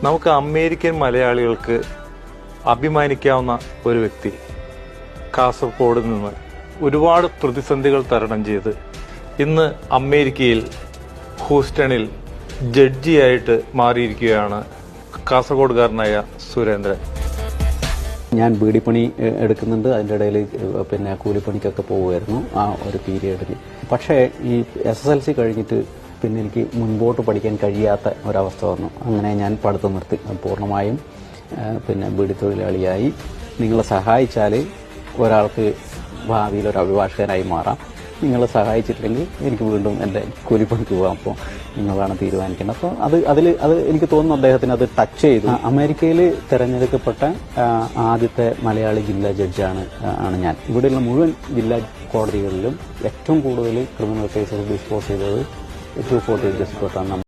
നമുക്ക് അമേരിക്കൻ മലയാളികൾക്ക് അഭിമാനിക്കാവുന്ന ഒരു വ്യക്തി കാസർഗോഡ് നിന്ന് ഒരുപാട് പ്രതിസന്ധികൾ തരണം ചെയ്ത് ഇന്ന് അമേരിക്കയിൽ ഹൂസ്റ്റണിൽ ജഡ്ജിയായിട്ട് മാറിയിരിക്കുകയാണ് കാസർഗോഡുകാരനായ സുരേന്ദ്രൻ. ഞാൻ ബീഡിപ്പണി എടുക്കുന്നുണ്ട്. അതിൻ്റെ ഇടയിൽ പിന്നെ കൂലിപ്പണിക്കൊക്കെ പോകുമായിരുന്നു ആ ഒരു പീരിയഡിൽ. പക്ഷേ ഈ SSLC കഴിഞ്ഞിട്ട് പിന്നെ എനിക്ക് മുൻപോട്ട് പഠിക്കാൻ കഴിയാത്ത ഒരവസ്ഥ വന്നു. അങ്ങനെ ഞാൻ പഠിത്തം നിർത്തി. പൂർണ്ണമായും പിന്നെ ബീഡി തൊഴിലാളിയായി. നിങ്ങളെ സഹായിച്ചാൽ ഒരാൾക്ക് ഭാവിയിൽ ഒരു അഭിഭാഷകനായി മാറാം. നിങ്ങളെ സഹായിച്ചിട്ടില്ലെങ്കിൽ എനിക്ക് വീണ്ടും എൻ്റെ കൂലിപ്പണിക്ക് പോകാം. അപ്പോൾ നിങ്ങളാണ് തീരുമാനിക്കേണ്ടത്. അപ്പോൾ അത് എനിക്ക് തോന്നുന്നു അദ്ദേഹത്തിന് അത് ടച്ച് ചെയ്തു. അമേരിക്കയിൽ തിരഞ്ഞെടുക്കപ്പെട്ട ആദ്യത്തെ മലയാളി ജില്ലാ ജഡ്ജാണ് ഞാൻ. ഇവിടെയുള്ള മുഴുവൻ ജില്ലാ കോടതികളിലും ഏറ്റവും കൂടുതൽ ക്രിമിനൽ കേസുകൾ ഡിസ്പോസ് ചെയ്തത് 240 ഡിസ്ട്രിക്റ്റാണ്.